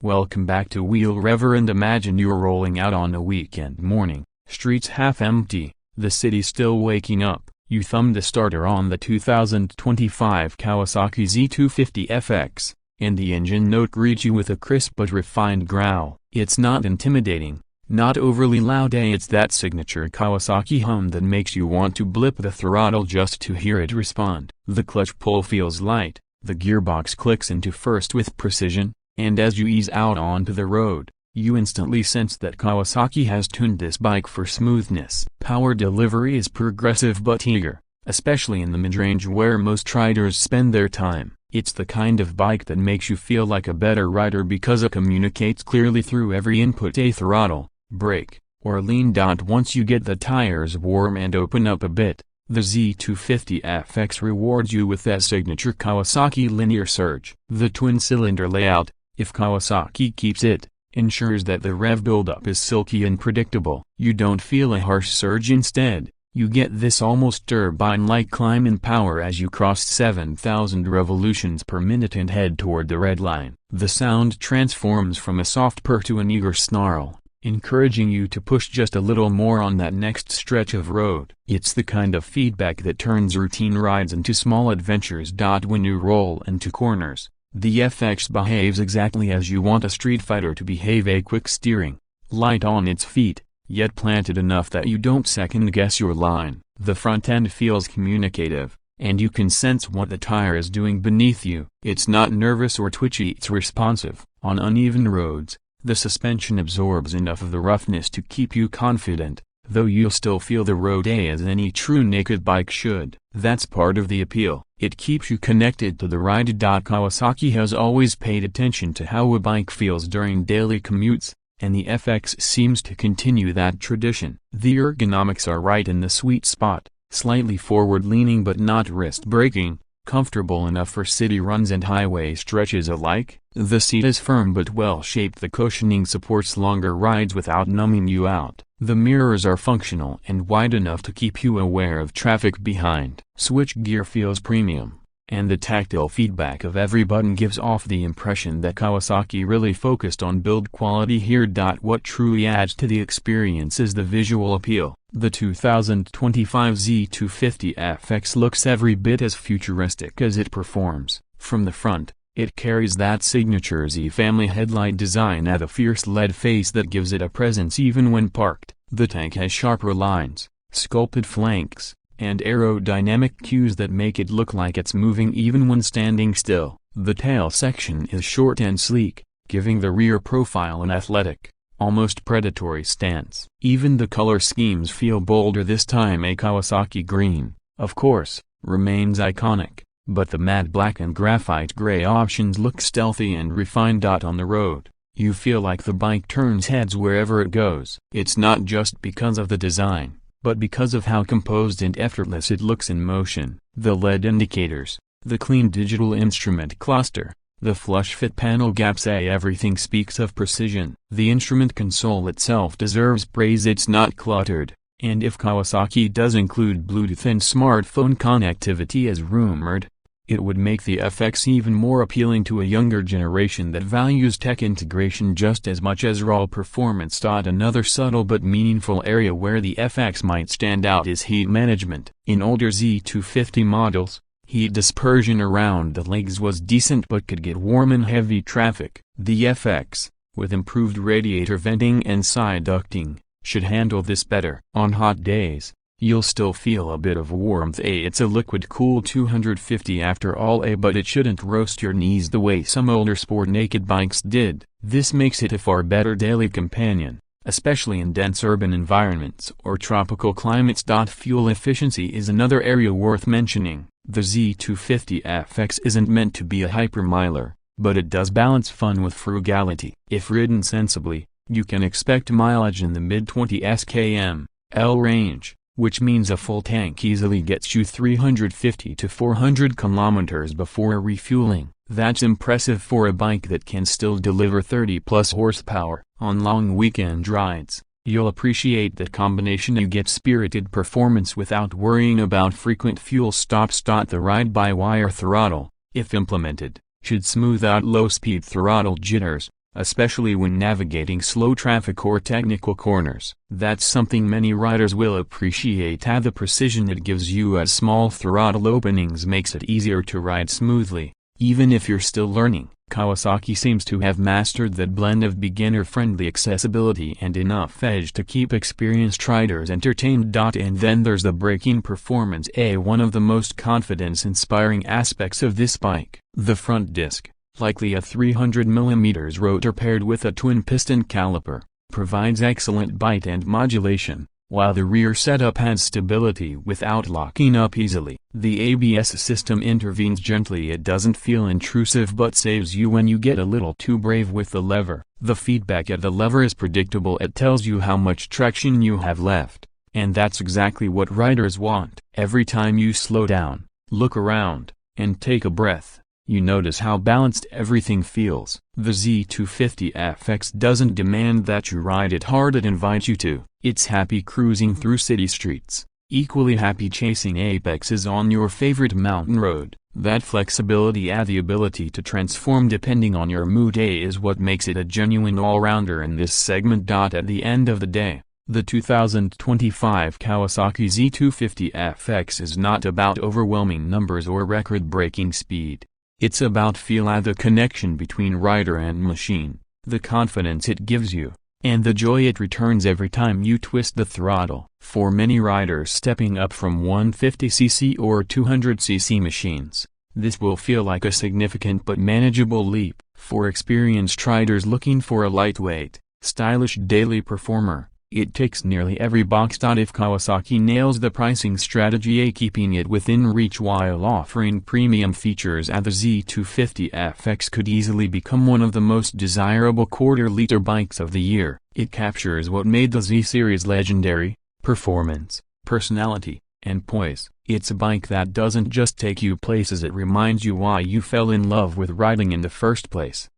Welcome back to Wheel Rever, and imagine you're rolling out on a weekend morning, streets half empty, the city still waking up. You thumb the starter on the 2025 Kawasaki Z250 FX, and the engine note greets you with a crisp but refined growl. It's not intimidating, not overly loud, it's that signature Kawasaki hum that makes you want to blip the throttle just to hear it respond. The clutch pull feels light, the gearbox clicks into first with precision, and as you ease out onto the road, you instantly sense that Kawasaki has tuned this bike for smoothness. Power delivery is progressive but eager, especially in the mid-range where most riders spend their time. It's the kind of bike that makes you feel like a better rider because it communicates clearly through every input: a throttle, brake, or lean. Once you get the tires warm and open up a bit, the Z250 FX rewards you with that signature Kawasaki linear surge. The twin-cylinder layout, if Kawasaki keeps it, ensures that the rev buildup is silky and predictable. You don't feel a harsh surge, instead, you get this almost turbine-like climb in power as you cross 7,000 revolutions per minute and head toward the red line. The sound transforms from a soft purr to an eager snarl, encouraging you to push just a little more on that next stretch of road. It's the kind of feedback that turns routine rides into small adventures. When you roll into corners, the FX behaves exactly as you want a streetfighter to behave: a quick steering, light on its feet, yet planted enough that you don't second-guess your line. The front end feels communicative, and you can sense what the tire is doing beneath you. It's not nervous or twitchy, it's responsive. On uneven roads, the suspension absorbs enough of the roughness to keep you confident, though you'll still feel the road as any true naked bike should. That's part of the appeal. It keeps you connected to the ride. Kawasaki has always paid attention to how a bike feels during daily commutes, and the FX seems to continue that tradition. The ergonomics are right in the sweet spot, slightly forward-leaning but not wrist-breaking, comfortable enough for city runs and highway stretches alike. The seat is firm but well-shaped. The cushioning supports longer rides without numbing you out. The mirrors are functional and wide enough to keep you aware of traffic behind. Switchgear feels premium, and the tactile feedback of every button gives off the impression that Kawasaki really focused on build quality here. What truly adds to the experience is the visual appeal. The 2025 Z250 FX looks every bit as futuristic as it performs. From the front, it carries that signature Z-family headlight design and a fierce lead face that gives it a presence even when parked. The tank has sharper lines, sculpted flanks, and aerodynamic cues that make it look like it's moving even when standing still. The tail section is short and sleek, giving the rear profile an athletic, almost predatory stance. Even the color schemes feel bolder this time. A Kawasaki green, of course, remains iconic, but the matte black and graphite gray options look stealthy and refined. On the road, you feel like the bike turns heads wherever it goes. It's not just because of the design, but because of how composed and effortless it looks in motion. The LED indicators, the clean digital instrument cluster, the flush-fit panel gaps, everything speaks of precision. The instrument console itself deserves praise. It's not cluttered, and if Kawasaki does include Bluetooth and smartphone connectivity as rumored, it would make the FX even more appealing to a younger generation that values tech integration just as much as raw performance. Another subtle but meaningful area where the FX might stand out is heat management. In older Z250 models, heat dispersion around the legs was decent but could get warm in heavy traffic. The FX, with improved radiator venting and side ducting, should handle this better. On hot days, you'll still feel a bit of warmth. It's a liquid-cooled 250 after all, but it shouldn't roast your knees the way some older sport naked bikes did. This makes it a far better daily companion, especially in dense urban environments or tropical climates. Fuel efficiency is another area worth mentioning. The Z250 FX isn't meant to be a hypermiler, but it does balance fun with frugality. If ridden sensibly, you can expect mileage in the mid-20 km/L range, which means a full tank easily gets you 350 to 400 kilometers before refueling. That's impressive for a bike that can still deliver 30+ horsepower. On long weekend rides, you'll appreciate that combination. You get spirited performance without worrying about frequent fuel stops. The ride-by-wire throttle, if implemented, should smooth out low-speed throttle jitters, especially when navigating slow traffic or technical corners. That's something many riders will appreciate. The precision it gives you at small throttle openings makes it easier to ride smoothly, even if you're still learning. Kawasaki seems to have mastered that blend of beginner-friendly accessibility and enough edge to keep experienced riders entertained. And then there's the braking performance, one of the most confidence-inspiring aspects of this bike. The front disc, likely a 300mm rotor paired with a twin-piston caliper, provides excellent bite and modulation, while the rear setup adds stability without locking up easily. The ABS system intervenes gently. It doesn't feel intrusive but saves you when you get a little too brave with the lever. The feedback at the lever is predictable. It tells you how much traction you have left, and that's exactly what riders want. Every time you slow down, look around, and take a breath, you notice how balanced everything feels. The Z250 FX doesn't demand that you ride it hard, it invites you to. It's happy cruising through city streets, equally happy chasing apexes on your favorite mountain road. That flexibility and the ability to transform depending on your mood is what makes it a genuine all-rounder in this segment. At the end of the day, the 2025 Kawasaki Z250 FX is not about overwhelming numbers or record-breaking speed. It's about feel, the connection between rider and machine, the confidence it gives you, and the joy it returns every time you twist the throttle. For many riders stepping up from 150cc or 200cc machines, this will feel like a significant but manageable leap. For experienced riders looking for a lightweight, stylish daily performer, it ticks nearly every box. If Kawasaki nails the pricing strategy, keeping it within reach while offering premium features, the Z250 FX could easily become one of the most desirable quarter-liter bikes of the year. It captures what made the Z series legendary: performance, personality, and poise. It's a bike that doesn't just take you places, it reminds you why you fell in love with riding in the first place.